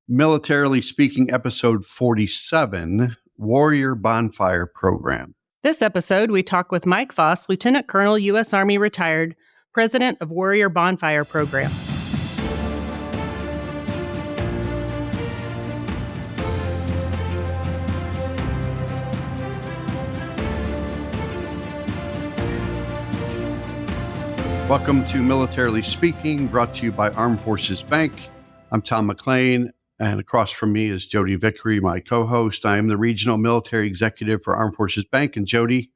Militarily Speaking, episode 47, Warrior Bonfire Program. This episode, we talk with Mike Foss, Lieutenant Colonel, U.S. Army retired, President of Warrior Bonfire Program. Welcome to Militarily Speaking, brought to you by Armed Forces Bank. I'm Tom McLean, and across from me is Jody Vickery, my co-host. I am the Regional Military Executive for Armed Forces Bank, and Jody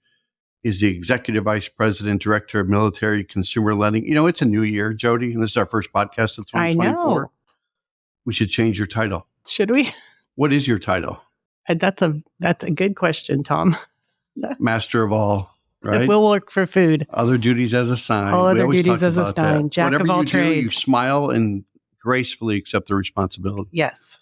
is the Executive Vice President, Director of Military Consumer Lending. You know, it's a new year, Jody, and this is our first podcast of 2024. I know. We should change your title. Should we? What is your title? That's a good question, Tom. Master of all, right? We'll work for food. Other duties as assigned. All other duties as assigned. Jack Whatever of all you trades. do, you smile and gracefully accept the responsibility. Yes.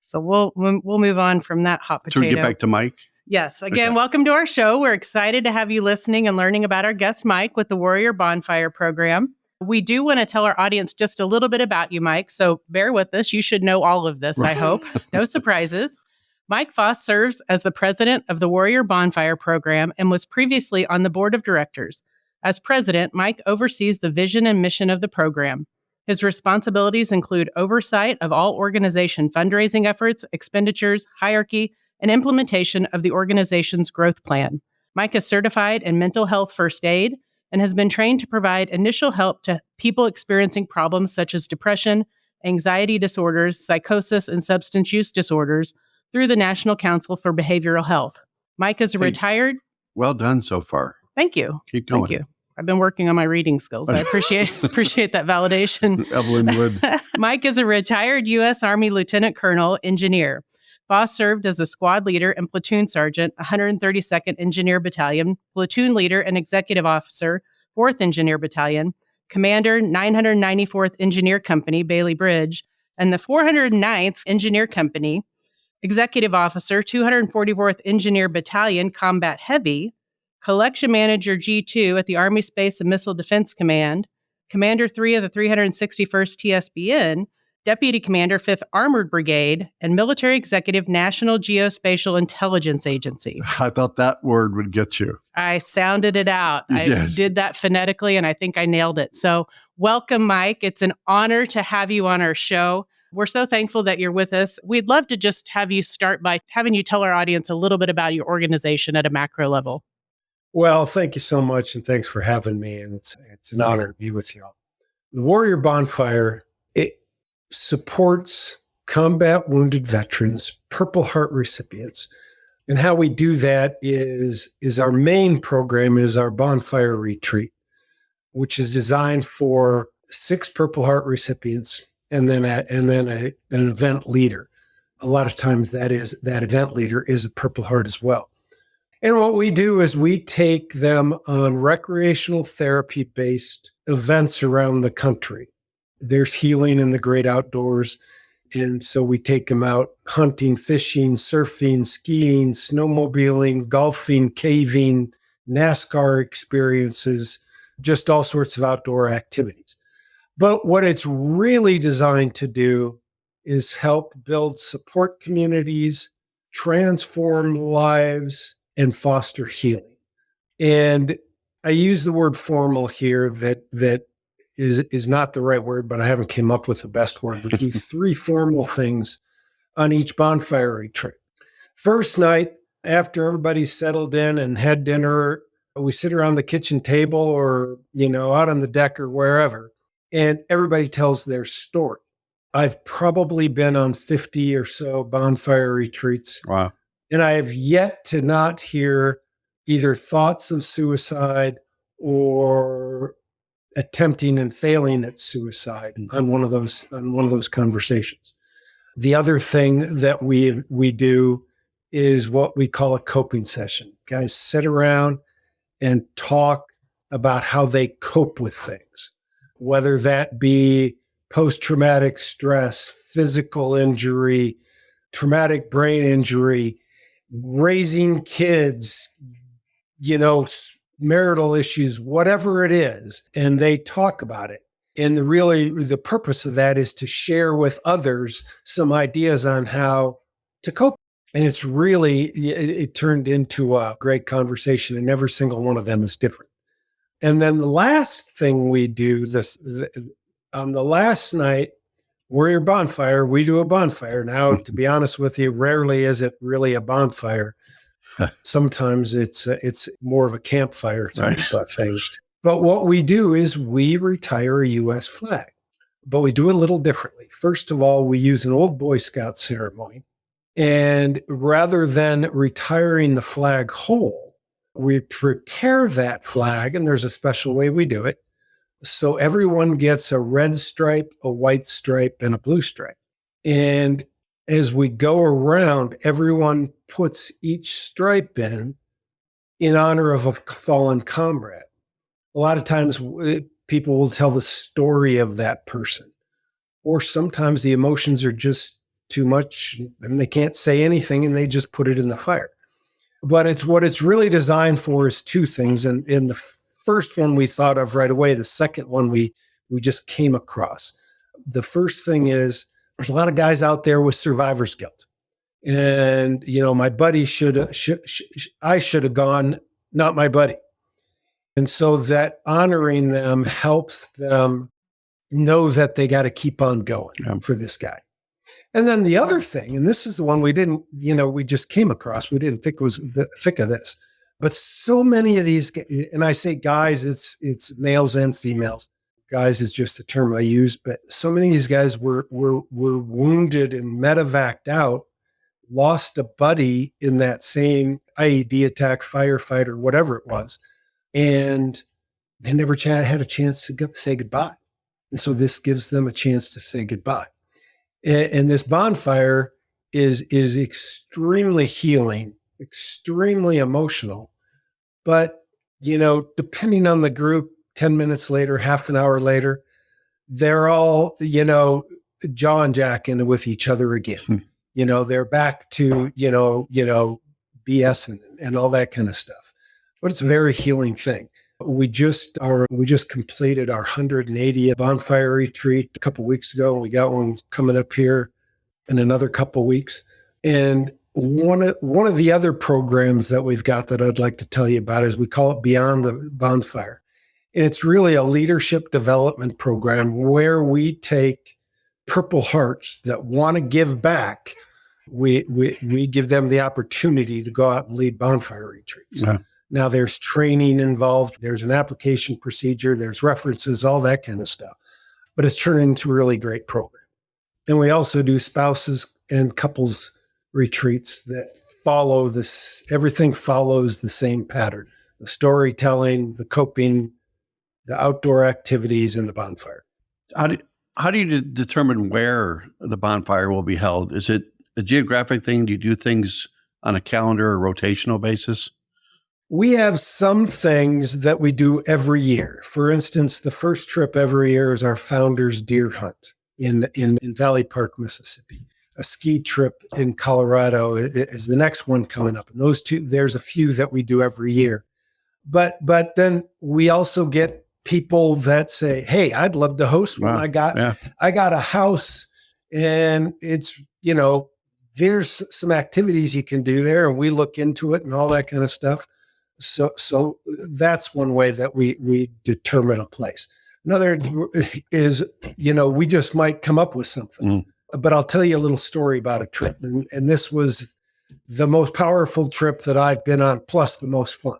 So we'll move on from that hot potato. Should we get back to Mike? Yes. Again, Welcome to our show. We're excited to have you listening and learning about our guest, Mike, with the Warrior Bonfire Program. We do want to tell our audience just a little bit about you, Mike, so bear with us. You should know all of this, I hope. No surprises. Mike Foss serves as the president of the Warrior Bonfire Program and was previously on the board of directors. As president, Mike oversees the vision and mission of the program. His responsibilities include oversight of all organization fundraising efforts, expenditures, hierarchy, and implementation of the organization's growth plan. Mike is certified in mental health first aid and has been trained to provide initial help to people experiencing problems such as depression, anxiety disorders, psychosis, and substance use disorders through the National Council for Behavioral Health. Mike is a retired... Well done so far. Thank you. Keep going. Thank you. I've been working on my reading skills. I appreciate that validation. Evelyn Wood. Mike is a retired U.S. Army Lieutenant Colonel engineer. Foss served as a squad leader and platoon sergeant, 132nd Engineer Battalion, platoon leader and executive officer, 4th Engineer Battalion, commander, 994th Engineer Company, Bailey Bridge, and the 409th Engineer Company, executive officer, 244th Engineer Battalion, Combat Heavy, collection manager G2 at the Army Space and Missile Defense Command, commander 3 of the 361st TSBN, deputy commander 5th Armored Brigade, and military executive National Geospatial Intelligence Agency. I thought that word would get you. I sounded it out. I did that phonetically, and I think I nailed it. So welcome, Mike. It's an honor to have you on our show. We're so thankful that you're with us. We'd love to just have you start by having you tell our audience a little bit about your organization at a macro level. Well, thank you so much, and thanks for having me. And it's an honor to be with you all. The Warrior Bonfire, it supports combat wounded veterans, Purple Heart recipients. And how we do that is our main program is our Bonfire Retreat, which is designed for 6 Purple Heart recipients and then an event leader. A lot of times that event leader is a Purple Heart as well. And what we do is we take them on recreational therapy-based events around the country. There's healing in the great outdoors. And so we take them out hunting, fishing, surfing, skiing, snowmobiling, golfing, caving, NASCAR experiences, just all sorts of outdoor activities. But what it's really designed to do is help build support communities, transform lives, and foster healing. And I use the word formal here that is not the right word, but I haven't came up with the best word. We do 3 formal things on each bonfire retreat. First night, after everybody's settled in and had dinner, we sit around the kitchen table or, out on the deck or wherever, and everybody tells their story. I've probably been on 50 or so bonfire retreats. Wow. And I have yet to not hear either thoughts of suicide or attempting and failing at suicide on one of those conversations. The other thing that we do is what we call a coping session. Guys sit around and talk about how they cope with things, whether that be post-traumatic stress, physical injury, traumatic brain injury, raising kids, marital issues, whatever it is, and they talk about it. And the purpose of that is to share with others some ideas on how to cope. And it turned into a great conversation, and every single one of them is different. And then the last thing we do on the last night, Warrior Bonfire, we do a bonfire. Now, to be honest with you, rarely is it really a bonfire. Sometimes it's more of a campfire type of thing. But what we do is we retire a U.S. flag, but we do it a little differently. First of all, we use an old Boy Scout ceremony. And rather than retiring the flag whole, we prepare that flag, and there's a special way we do it. So everyone gets a red stripe, a white stripe, and a blue stripe. And as we go around, everyone puts each stripe in honor of a fallen comrade. A lot of times people will tell the story of that person, or sometimes the emotions are just too much and they can't say anything and they just put it in the fire. But what it's really designed for is two things. And in the first one we thought of right away, the second one we just came across. The first thing is there's a lot of guys out there with survivor's guilt. And, my buddy I should have gone, not my buddy. And so that honoring them helps them know that they got to keep on going for this guy. And then the other thing, and this is the one we didn't, we just came across, we didn't think it was the thick of this, but so many of these, and I say guys, it's males and females. Guys is just the term I use, but so many of these guys were wounded and medevaced out, lost a buddy in that same IED attack, firefight, or whatever it was. And they never had a chance to say goodbye. And so this gives them a chance to say goodbye. And this bonfire is extremely healing, extremely emotional. But, depending on the group, 10 minutes later, half an hour later, they're all, jaw and jacking with each other again. They're back to, BS and all that kind of stuff. But it's a very healing thing. We just completed our 180th bonfire retreat a couple of weeks ago. We got one coming up here in another couple of weeks. And one of the other programs that we've got that I'd like to tell you about is we call it Beyond the Bonfire. And it's really a leadership development program where we take Purple Hearts that want to give back. We give them the opportunity to go out and lead bonfire retreats. Yeah. Now there's training involved. There's an application procedure. There's references, all that kind of stuff. But it's turned into a really great program. And we also do spouses and couples retreats that follow this. Everything follows the same pattern: the storytelling, the coping, the outdoor activities, and the bonfire. How do you determine where the bonfire will be held? Is it a geographic thing? Do you do things on a calendar or rotational basis? We have some things that we do every year. For instance, the first trip every year is our founder's deer hunt in Valley Park, Mississippi. A ski trip in Colorado is the next one coming up. And those two, there's a few that we do every year. But then we also get people that say, "Hey, I'd love to host one. Wow. I got a house, and it's, there's some activities you can do there, and we look into it and all that kind of stuff." So that's one way that we determine a place. Another is, we just might come up with something. But I'll tell you a little story about a trip. And this was the most powerful trip that I've been on, plus the most fun.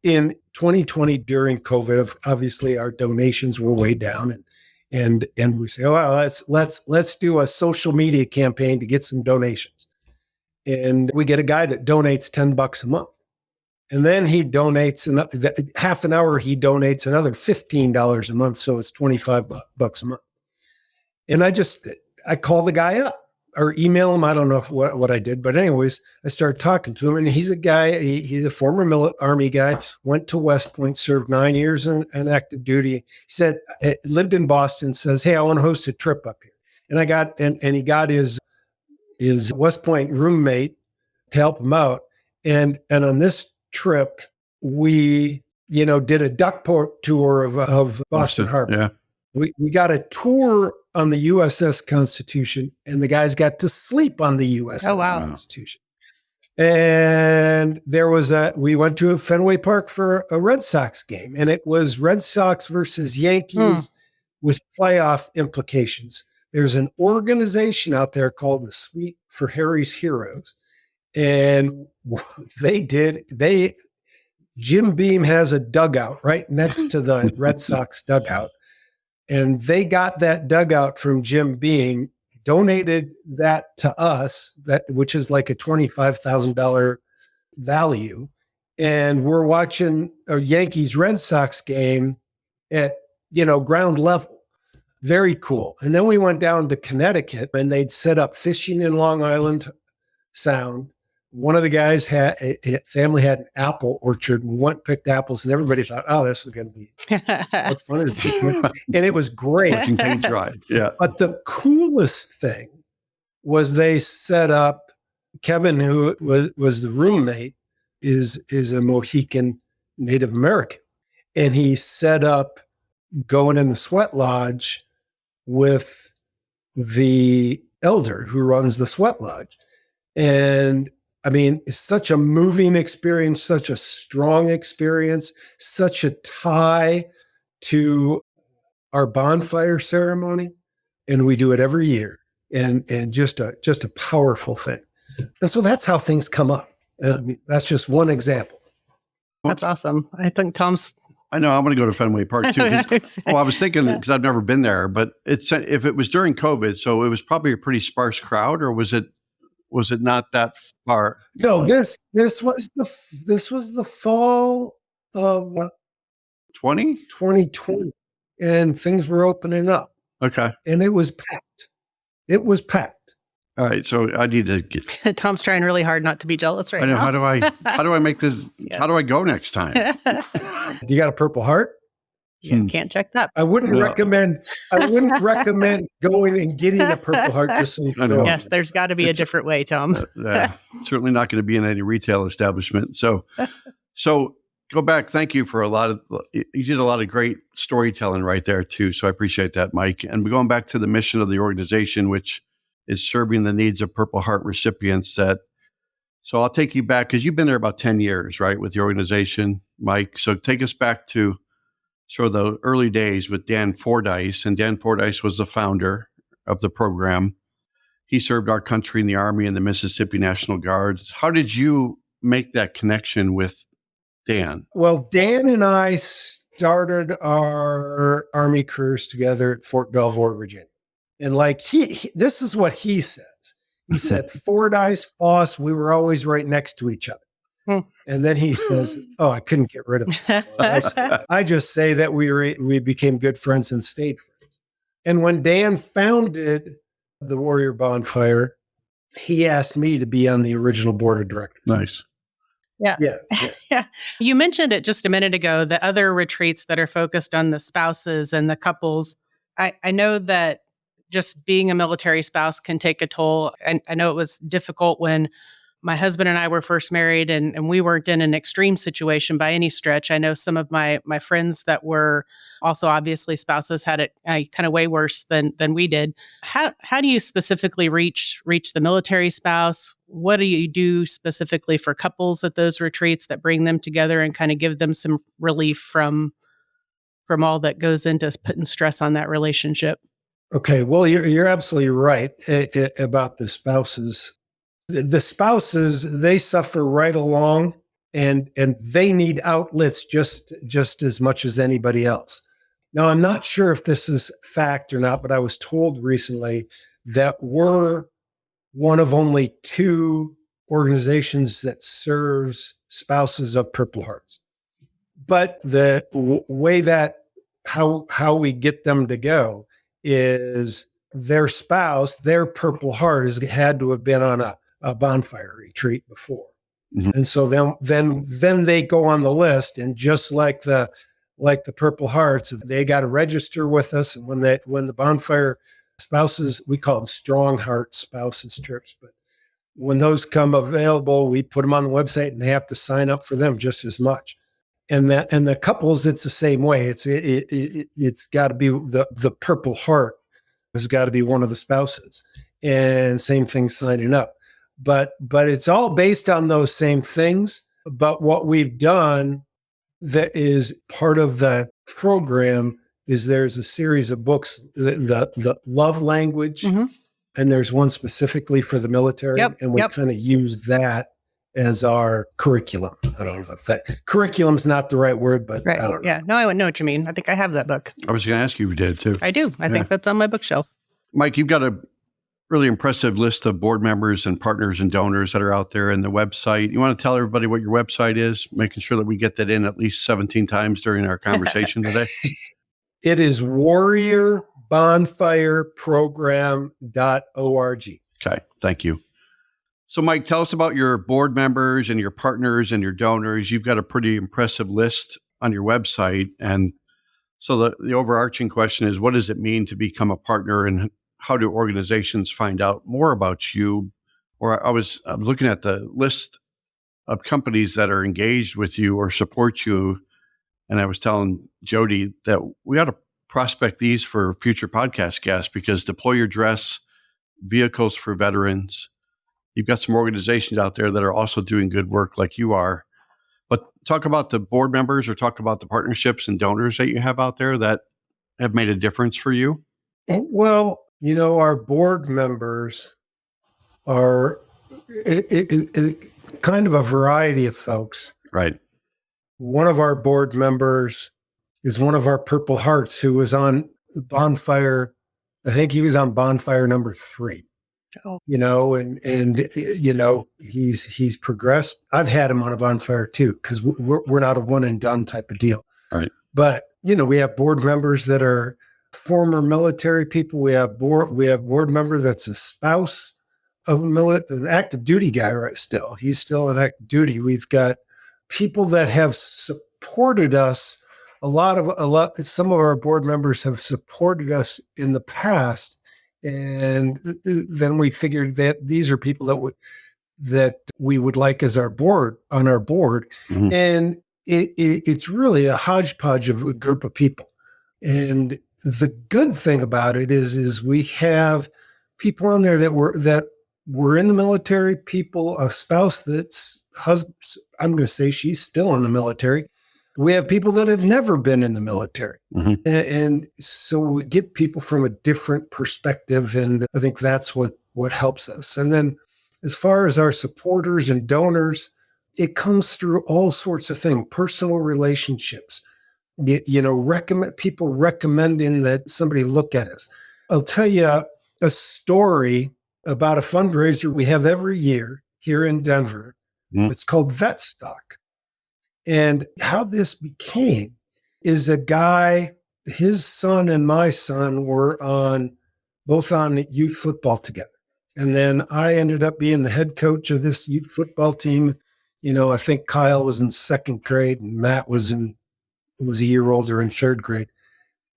In 2020, during COVID, obviously our donations were way down. And we say, well, let's do a social media campaign to get some donations. And we get a guy that donates $10 a month. And then he donates half an hour. He donates another $15 a month, so it's $25 a month. And I call the guy up or email him. I don't know what I did, but anyways, I started talking to him, and he's a guy. He's a former Army guy. Went to West Point, served 9 years in active duty. He said, lived in Boston. Says, "Hey, I want to host a trip up here." And he got his West Point roommate to help him out. And on this trip, we, did a duck port tour of Boston Harbor. Yeah. We got a tour on the USS Constitution, and the guys got to sleep on the USS wow. Constitution. And we went to a Fenway Park for a Red Sox game, and it was Red Sox versus Yankees with playoff implications. There's an organization out there called the Suite for Harry's Heroes. And Jim Beam has a dugout right next to the Red Sox dugout. And they got that dugout from Jim Beam, donated that to us, which is like a $25,000 value. And we're watching a Yankees Red Sox game at, ground level. Very cool. And then we went down to Connecticut, and they'd set up fishing in Long Island Sound. One of the guys family had an apple orchard. We went and picked apples, and everybody thought, "Oh, this is going to be what fun is this?" And it was great. Watching paint dry. Yeah. But the coolest thing was they set up Kevin, who was the roommate, is a Mohican Native American, and he set up going in the sweat lodge with the elder who runs the sweat lodge, and I mean, it's such a moving experience, such a strong experience, such a tie to our bonfire ceremony. And we do it every year. And just a powerful thing. And so that's how things come up. That's just one example. That's awesome. I think Tom's... I know I'm going to go to Fenway Park too. I was thinking, because I've never been there, but if it was during COVID, so it was probably a pretty sparse crowd, or was it not that far? No, this was the fall of 2020, and things were opening up. Okay, and it was packed. All right, so I need to get. Tom's trying really hard not to be jealous right I know. now. How do I make this? Yeah. How do I go next time? Do you got a Purple Heart? Yeah, can't check that. I wouldn't recommend going and getting a Purple Heart just so you know. Yes, there's got to be a different way, Tom. Certainly not going to be in any retail establishment. So go back. Thank you for you did a lot of great storytelling right there too. So I appreciate that, Mike. And we're going back to the mission of the organization, which is serving the needs of Purple Heart recipients. So I'll take you back, because you've been there about 10 years, right, with the organization, Mike. So take us back to sort of the early days with Dan Fordyce. And Dan Fordyce was the founder of the program. He served our country in the Army and the Mississippi National Guards. How did you make that connection with Dan? Well, Dan and I started our Army careers together at Fort Belvoir, Virginia. And this is what he says. He said, Fordyce, Foss, we were always right next to each other. And then he says, "Oh, I couldn't get rid of him." I just say that we became good friends and stayed friends. And when Dan founded the Warrior Bonfire, he asked me to be on the original board of directors. Nice. Yeah. You mentioned it just a minute ago, the other retreats that are focused on the spouses and the couples. I know that just being a military spouse can take a toll. And I know it was difficult when my husband and I were first married, and we weren't in an extreme situation by any stretch. I know some of my friends that were also obviously spouses had it kind of way worse than we did. How do you specifically reach the military spouse? What do you do specifically for couples at those retreats that bring them together and kind of give them some relief from all that goes into putting stress on that relationship? Okay, well, you're absolutely right about the spouses. The spouses, they suffer right along, and they need outlets just as much as anybody else. Now, I'm not sure if this is fact or not, but I was told recently that we're one of only 2 organizations that serves spouses of Purple Hearts. But the way that how we get them to go is their spouse, their Purple Heart, has had to have been on a bonfire retreat before. Mm-hmm. And so then they go on the list, and just like the Purple Hearts, they got to register with us. And when the bonfire spouses, we call them Strong Heart spouses trips, but when those come available, we put them on the website, and they have to sign up for them just as much. And the couples, it's the same way. It's got to be the Purple Heart has got to be one of the spouses, and same thing signing up. But it's all based on those same things. But what we've done that is part of the program is there's a series of books, the love language, and there's one specifically for the military, and we kind of use that as our curriculum. I don't know if that curriculum's not the right word, but I don't know. Yeah, no, I know what you mean. I think I have that book. I was going to ask you if you did too. I do. I think that's on my bookshelf. Mike, you've got a really impressive list of board members and partners and donors that are out there in the website. You want to tell everybody what your website is, making sure that we get that in at least 17 times during our conversation today? It is warriorbonfireprogram.org. Okay, thank you. So, Mike, tell us about your board members and your partners and your donors. You've got a pretty impressive list on your website. And so the overarching question is, what does it mean to become a partner, and how do organizations find out more about you? Or I was looking at the list of companies that are engaged with you or support you, and I was telling Jody that we ought to prospect these for future podcast guests, because Deploy Your Dress, Vehicles for Veterans, you've got some organizations out there that are also doing good work like you are. But talk about the board members, or talk about the partnerships and donors that you have out there that have made a difference for you. Well, our board members are kind of a variety of folks. Right. One of our board members is one of our Purple Hearts who was on Bonfire. I think he was on Bonfire number 3. Oh. He's progressed. I've had him on a Bonfire too, because we're not a one and done type of deal. Right. But we have board members that are former military people. We have board member that's a spouse of an active duty guy, right? Still, he's still in active duty. We've got people that have supported us. Some of our board members have supported us in the past, and then we figured that these are people that we would like as on our board, and it's really a hodgepodge of a group of people. And the good thing about it is we have people on there that were in the military, people, a spouse that's husband, I'm going to say she's still in the military. We have people that have never been in the military. And so we get people from a different perspective, and I think that's what helps us. And then as far as our supporters and donors, it comes through all sorts of things, personal relationships, people recommending that somebody look at us. I'll tell you a story about a fundraiser we have every year here in Denver. It's called Vet Stock. And how this became is a guy, his son and my son were both on youth football together. And then I ended up being the head coach of this youth football team. I think Kyle was in 2nd grade and Matt was a year older in 3rd grade.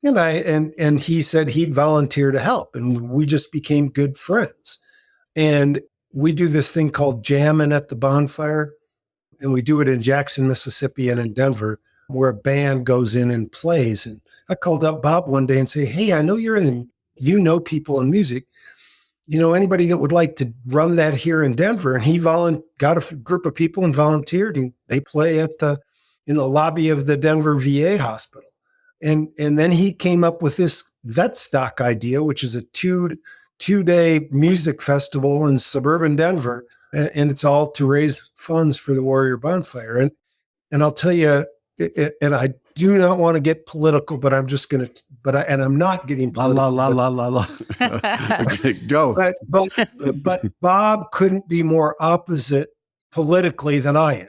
And he said he'd volunteer to help. And we just became good friends. And we do this thing called Jammin' at the Bonfire. And we do it in Jackson, Mississippi, and in Denver, where a band goes in and plays. And I called up Bob one day and say, "Hey, I know people in music. Anybody that would like to run that here in Denver?" And he got a group of people and volunteered, and they play in the lobby of the Denver VA hospital. And then he came up with this Vet Stock idea, which is a two-day music festival in suburban Denver. And it's all to raise funds for the Warrior Bonfire. And I'll tell you, and I do not want to get political, but I'm just going to, and I'm not getting political. La. Okay, go. But Bob couldn't be more opposite politically than I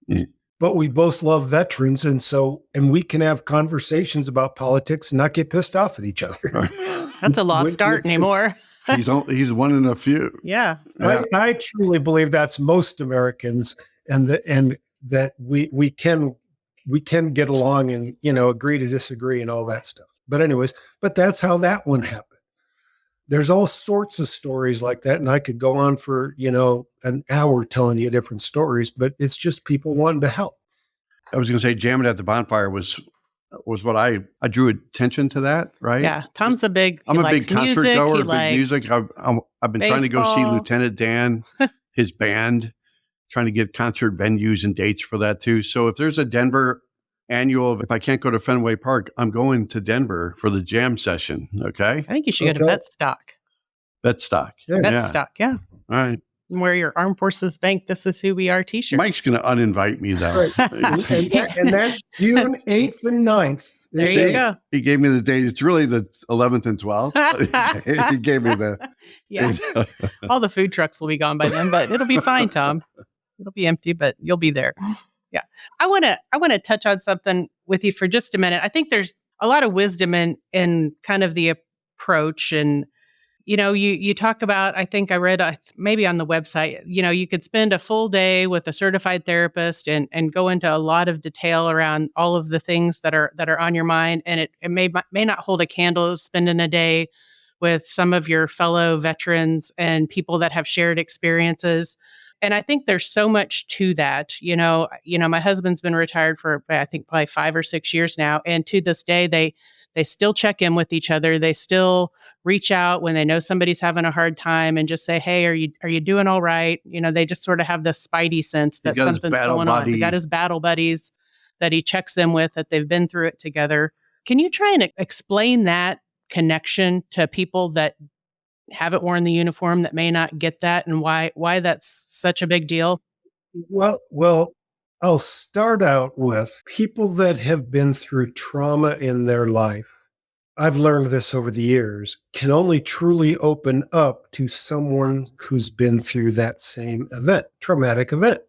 am. But we both love veterans. And we can have conversations about politics and not get pissed off at each other. That's a lost art anymore. He's one in a few. Yeah. I truly believe that's most Americans, and that we can get along and agree to disagree and all that stuff. But anyways, that's how that one happened. There's all sorts of stories like that, and I could go on for an hour telling you different stories. But it's just people wanting to help. I was going to say jamming at the bonfire was what I drew attention to that, right? Yeah, Tom's a big. I'm he a big likes concert music, goer, he big likes music. I've been trying to go see baseball. Lieutenant Dan, his band, trying to get concert venues and dates for that too. So if there's a Denver annual, if I can't go to Fenway Park, I'm going to Denver for the jam session. Okay. I think you should go to Betstock. Betstock. Betstock, yeah. All right. Wear your Armed Forces Bank "This Is Who We Are" T-shirt. Mike's going to uninvite me though. Right. and that's June 8th and 9th. There you go. He gave me the date. It's really the 11th and 12th. He gave me the. Yeah. All the food trucks will be gone by then, but it'll be fine, Tom. It'll be empty, but you'll be there. Yeah. I want to touch on something with you for just a minute. I think there's a lot of wisdom in kind of the approach. And you talk about, I think I read maybe on the website, you could spend a full day with a certified therapist and go into a lot of detail around all of the things that are on your mind. And it may not hold a candle to spending a day with some of your fellow veterans and people that have shared experiences. And I think there's so much to that. My husband's been retired for, I think, probably 5 or 6 years now. And to this day, they still check in with each other. They still reach out when they know somebody's having a hard time and just say, "Hey, are you doing all right?" They just sort of have this spidey sense that something's going on. He got his battle buddies that he checks in with, that they've been through it together. Can you try and explain that connection to people that haven't worn the uniform, that may not get that, and why that's such a big deal? Well, I'll start out with people that have been through trauma in their life. I've learned this over the years, can only truly open up to someone who's been through that same event, traumatic event.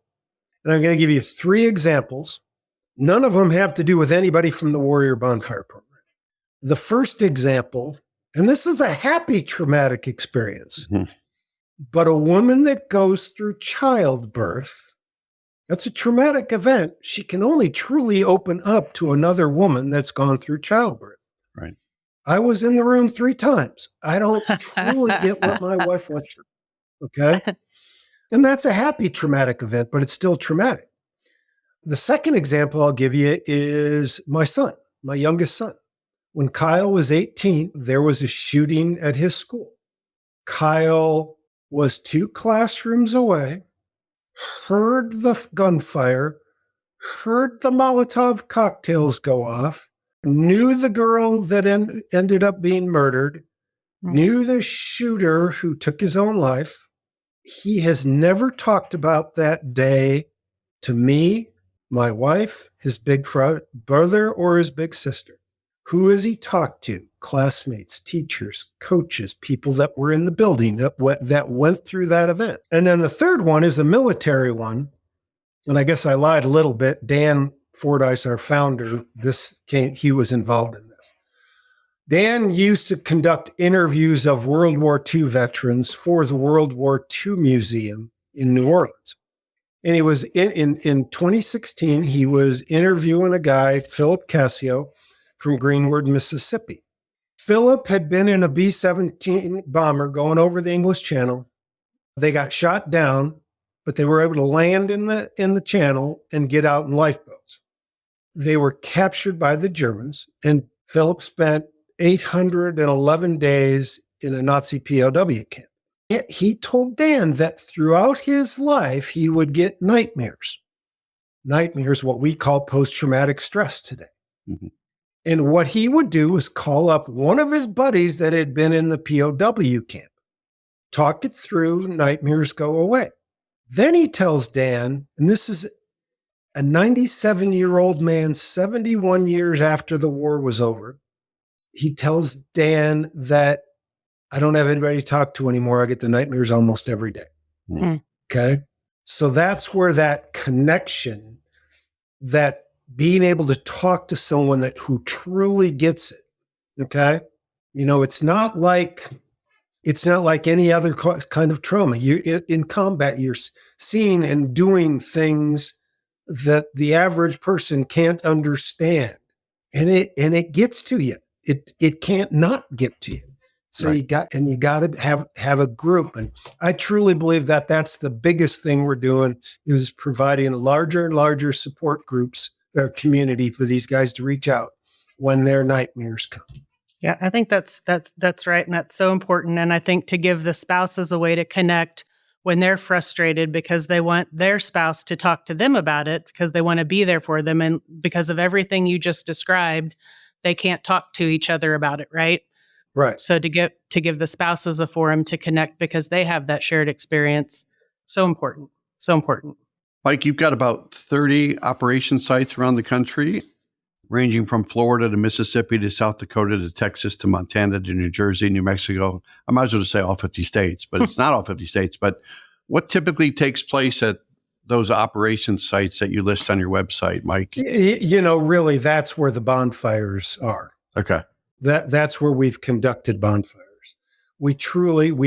And I'm going to give you 3 examples. None of them have to do with anybody from the Warrior Bonfire program. The first example, and this is a happy traumatic experience, but a woman that goes through childbirth, that's a traumatic event. She can only truly open up to another woman that's gone through childbirth. Right. I was in the room 3 times. I don't truly get what my wife went through. Okay. And that's a happy traumatic event, but it's still traumatic. The second example I'll give you is my son, my youngest son. When Kyle was 18, there was a shooting at his school. Kyle was 2 classrooms away, heard the gunfire, heard the Molotov cocktails go off, knew the girl that ended up being murdered, knew the shooter who took his own life. He has never talked about that day to me, my wife, his big brother, or his big sister. Who has he talked to? Classmates, teachers, coaches, people that were in the building that went through that event. And then the third one is a military one. And I guess I lied a little bit. Dan Fordyce, our founder, he was involved in this. Dan used to conduct interviews of World War II veterans for the World War II Museum in New Orleans. And he was in 2016, he was interviewing a guy, Philip Cassio, from Greenwood, Mississippi. Philip had been in a B-17 bomber going over the English Channel. They got shot down, but they were able to land in the channel and get out in lifeboats. They were captured by the Germans, and Philip spent 811 days in a Nazi POW camp. He told Dan that throughout his life, he would get nightmares. Nightmares, what we call post-traumatic stress today. Mm-hmm. And what he would do was call up one of his buddies that had been in the POW camp, talk it through, nightmares go away. Then he tells Dan, and this is a 97-year-old man, 71 years after the war was over. He tells Dan that I don't have anybody to talk to anymore. I get the nightmares almost every day. Mm. Okay. So that's where that connection, that being able to talk to someone who truly gets it. Okay. It's not like any other kind of trauma. In combat, you're seeing and doing things that the average person can't understand. And it gets to you. It can't not get to you. So right. you got to have a group. And I truly believe that that's the biggest thing we're doing, is providing larger and larger support groups community for these guys to reach out when their nightmares come. Yeah, I think that's right, and that's so important. And I think to give the spouses a way to connect when they're frustrated because they want their spouse to talk to them about it because they want to be there for them, and because of everything you just described, they can't talk to each other about it, right? Right. So to give the spouses a forum to connect because they have that shared experience, so important, so important. Mike, you've got about 30 operation sites around the country, ranging from Florida to Mississippi to South Dakota to Texas to Montana to New Jersey, New Mexico. I might as well just say all 50 states, but it's not all 50 states. But what typically takes place at those operation sites that you list on your website, Mike? Really, that's where the bonfires are. Okay. That's where we've conducted bonfires. We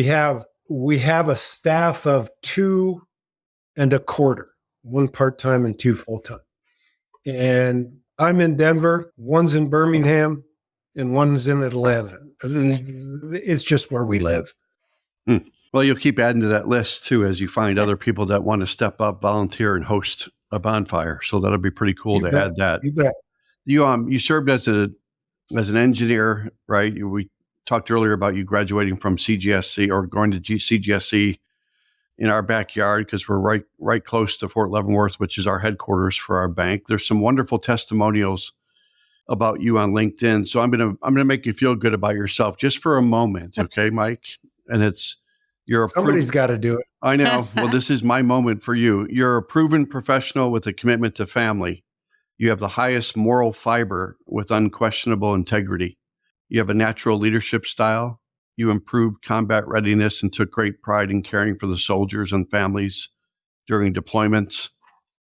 have a staff of 2 1/4, 1 part-time and 2 full-time. And I'm in Denver, one's in Birmingham, and one's in Atlanta. It's just where we live. Well, you'll keep adding to that list too as you find other people that want to step up, volunteer, and host a bonfire. So that'll be pretty cool to add that. You bet. You served as an engineer, right? We talked earlier about you graduating from CGSC or going to CGSC in our backyard because we're right close to Fort Leavenworth, which is our headquarters for our bank. There's some wonderful testimonials about you on LinkedIn. So I'm gonna make you feel good about yourself just for a moment, okay, Mike? And Somebody's got to do it. I know. Well, this is my moment for you. You're a proven professional with a commitment to family. You have the highest moral fiber with unquestionable integrity. You have a natural leadership style. You improved combat readiness and took great pride in caring for the soldiers and families during deployments.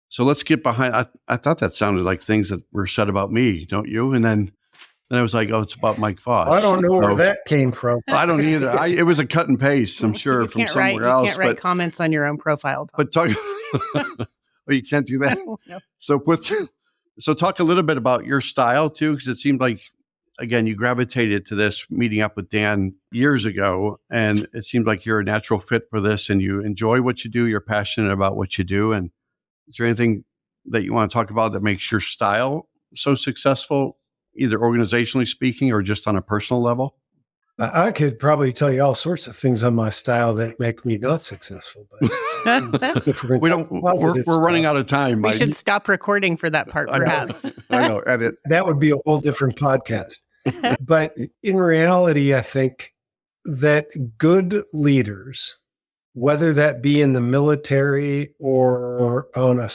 So let's get behind. I thought that sounded like things that were said about me, don't you? And then I was like, oh, it's about Mike Foss. I don't know where that came from. I don't either. It was a cut and paste, I'm sure, from somewhere else. You can't write comments on your own profile. Tom. But talk. Oh, you can't do that. No. So talk a little bit about your style too, because it seemed like, again, you gravitated to this meeting up with Dan years ago, and it seemed like you're a natural fit for this, and you enjoy what you do. You're passionate about what you do, and is there anything that you want to talk about that makes your style so successful, either organizationally speaking or just on a personal level? I could probably tell you all sorts of things on my style that make me not successful, but if we're running out of time. We should stop recording for that part, perhaps. I know, edit. That would be a whole different podcast. But in reality, I think that good leaders, whether that be in the military or on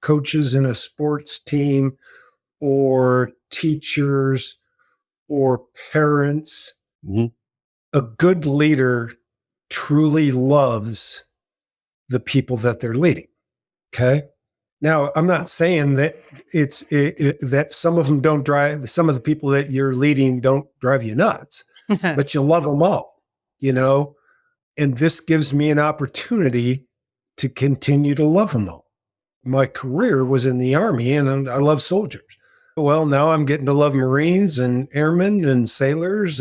coaches in a sports team or teachers or parents, mm-hmm. A good leader truly loves the people that they're leading. Okay. Now, I'm not saying that that some of them don't drive, some of the people that you're leading don't drive you nuts, but you love them all, and this gives me an opportunity to continue to love them all. My career was in the Army and I love soldiers. Well, now I'm getting to love Marines and airmen and sailors,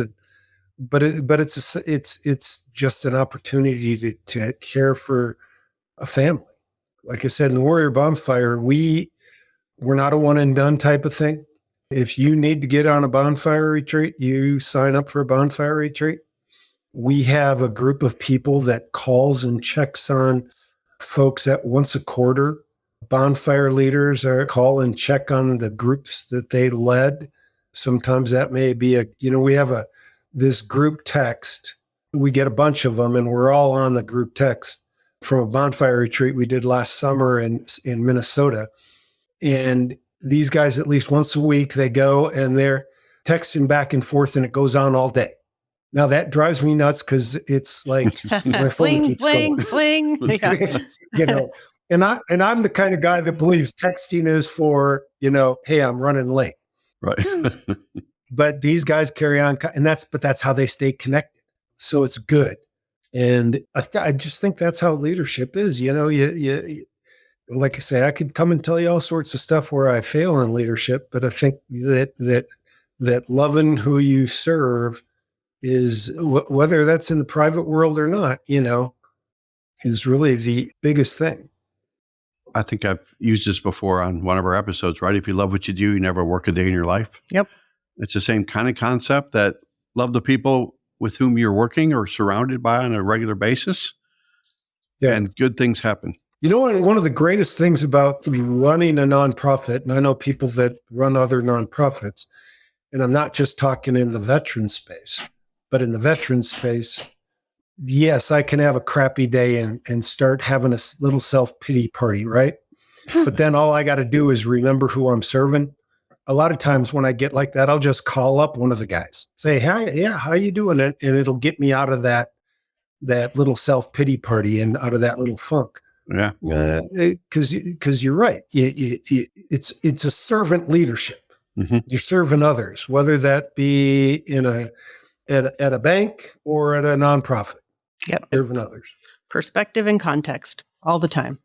but it's just an opportunity to care for a family. Like I said, in the Warrior Bonfire, we're not a one and done type of thing. If you need to get on a bonfire retreat, you sign up for a bonfire retreat. We have a group of people that calls and checks on folks at once a quarter. Bonfire leaders call and check on the groups that they led. Sometimes that may be we have this group text. We get a bunch of them and we're all on the group text from a bonfire retreat we did last summer in Minnesota. And these guys, at least once a week, they go and they're texting back and forth and it goes on all day. Now that drives me nuts because it's like my phone keeps going. Fling. Yeah. And I'm the kind of guy that believes texting is for, hey, I'm running late. Right. But these guys carry on, and that's how they stay connected. So it's good. And I just think that's how leadership is. You like I say, I could come and tell you all sorts of stuff where I fail in leadership, but I think that loving who you serve is whether that's in the private world or not, is really the biggest thing. I think I've used this before on one of our episodes, right? If you love what you do, you never work a day in your life. Yep. It's the same kind of concept, that love the people with whom you're working or surrounded by on a regular basis, and good things happen. You know, one of the greatest things about running a nonprofit, and I know people that run other nonprofits, and I'm not just talking in the veteran space, but in the veteran space, yes, I can have a crappy day and start having a little self-pity party, right? But then all I got to do is remember who I'm serving. A lot of times when I get like that, I'll just call up one of the guys, say, "Hi, yeah, how you doing?" And it'll get me out of that little self-pity party and out of that little funk. Yeah. Because you're right. It's a servant leadership. Mm-hmm. You're serving others, whether that be at a bank or at a nonprofit. Yep. Serving others. Perspective and context all the time.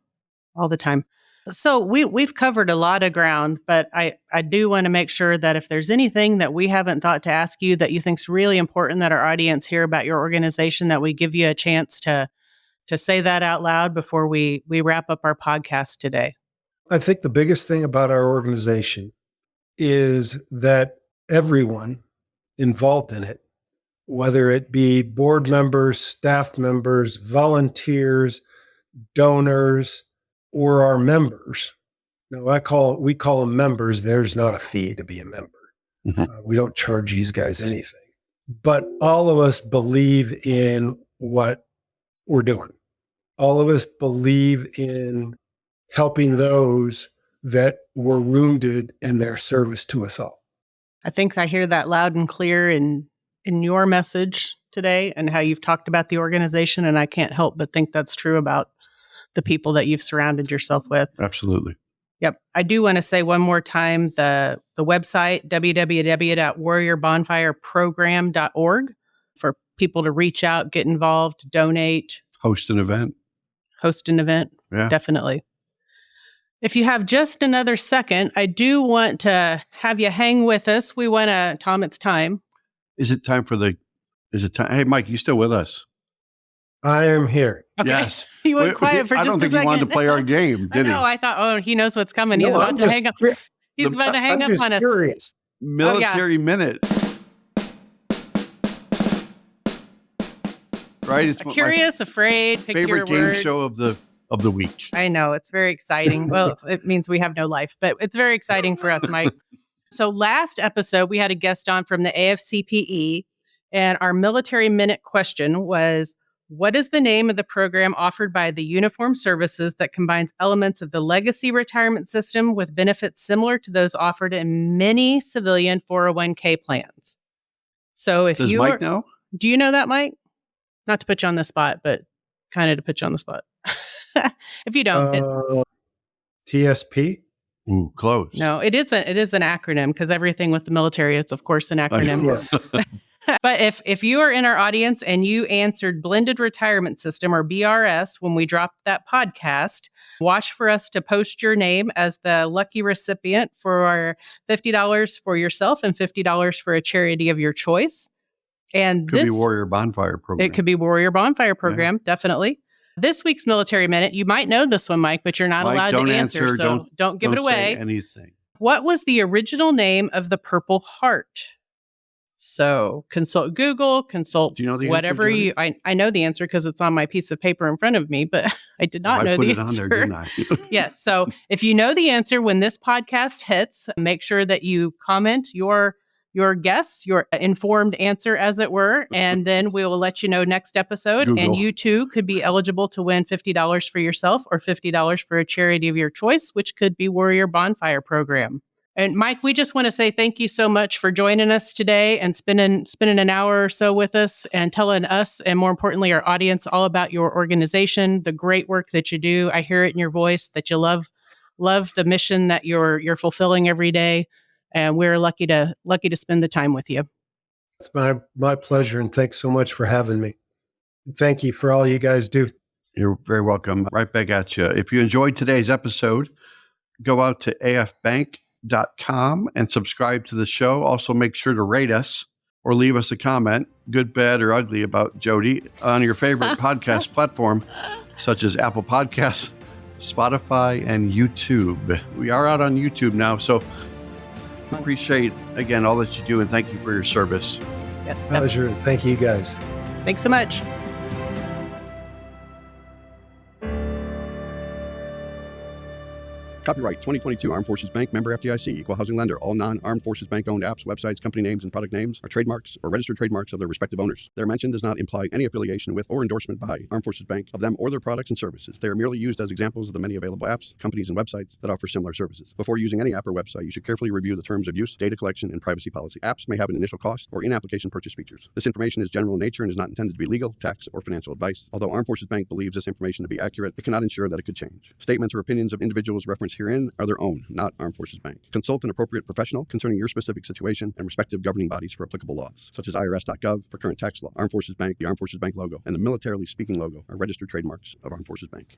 So we've covered a lot of ground, but I do want to make sure that if there's anything that we haven't thought to ask you that you think is really important that our audience hear about your organization, that we give you a chance to say that out loud before we wrap up our podcast today. I think the biggest thing about our organization is that everyone involved in it, whether it be board members, staff members, volunteers, donors, or our members. Now, we call them members. There's not a fee to be a member. Mm-hmm. We don't charge these guys anything. But all of us believe in what we're doing. All of us believe in helping those that were wounded in their service to us all. I think I hear that loud and clear in your message today and how you've talked about the organization, and I can't help but think that's true about the people that you've surrounded yourself with. Absolutely. Yep. I do want to say one more time, the website, www.warriorbonfireprogram.org, for people to reach out, get involved, donate. Host an event. Yeah. Definitely. If you have just another second, I do want to have you hang with us. We want to, Tom, it's time. Is it time? Hey, Mike, you still with us? I am here. Okay. Yes. He went quiet for just a second. I don't think he wanted to play our game, did he? No, I thought, he knows what's coming. He's about to hang up. He's about to hang up on us. Curious. Military Minute. Right? It's Curious, afraid, pick your favorite game word. show of the week. I know. It's very exciting. Well, it means we have no life, but it's very exciting for us, Mike. So last episode, we had a guest on from the AFCPE, and our Military Minute question was, what is the name of the program offered by the Uniformed Services that combines elements of the legacy retirement system with benefits similar to those offered in many civilian 401k plans? So if Does you Mike know? Do you know that, Mike? Not to put you on the spot, but kind of to put you on the spot. If you don't. TSP? Ooh, close. No, it is an acronym, because everything with the military, it's of course an acronym. But if you are in our audience and you answered Blended Retirement System, or BRS, when we dropped that podcast, watch for us to post your name as the lucky recipient for our $50 for yourself and $50 for a charity of your choice. And Could be Warrior Bonfire Program. It could be Warrior Bonfire Program, definitely. This week's Military Minute, you might know this one, Mike, but you're not allowed to answer, so don't give it away. Say anything. What was the original name of the Purple Heart? So consult Google, consult Do you know the whatever answer, you. I know the answer because it's on my piece of paper in front of me, but I did not know the answer. I put it on there, didn't I? Yes. So if you know the answer when this podcast hits, make sure that you comment your guess, your informed answer, as it were, and then we will let you know next episode. Google. And you too could be eligible to win $50 for yourself or $50 for a charity of your choice, which could be Warrior Bonfire Program. And Mike, we just want to say thank you so much for joining us today and spending an hour or so with us and telling us, and more importantly, our audience, all about your organization, the great work that you do. I hear it in your voice that you love the mission that you're fulfilling every day. And we're lucky to spend the time with you. It's my pleasure, and thanks so much for having me. Thank you for all you guys do. You're very welcome. Right back at you. If you enjoyed today's episode, go out to afbank.com and subscribe to the show. Also, make sure to rate us or leave us a comment, good, bad, or ugly, about Jody on your favorite podcast platform, such as Apple Podcasts, Spotify, and YouTube. We are out on YouTube now, so appreciate, again, all that you do, and thank you for your service. Yes. Pleasure. Thank you guys. Thanks so much. Copyright 2022 Armed Forces Bank, member FDIC, equal housing lender. All non-Armed Forces Bank owned apps, websites, company names, and product names are trademarks or registered trademarks of their respective owners. Their mention does not imply any affiliation with or endorsement by Armed Forces Bank of them or their products and services. They are merely used as examples of the many available apps, companies, and websites that offer similar services. Before using any app or website, you should carefully review the terms of use, data collection, and privacy policy. Apps may have an initial cost or in-application purchase features. This information is general in nature and is not intended to be legal, tax, or financial advice. Although Armed Forces Bank believes this information to be accurate, it cannot ensure that it could change. Statements or opinions of individuals referenced herein are their own, not Armed Forces Bank. Consult an appropriate professional concerning your specific situation and respective governing bodies for applicable laws, such as IRS.gov for current tax law. Armed Forces Bank, the Armed Forces Bank logo, and the Militarily Speaking logo are registered trademarks of Armed Forces Bank.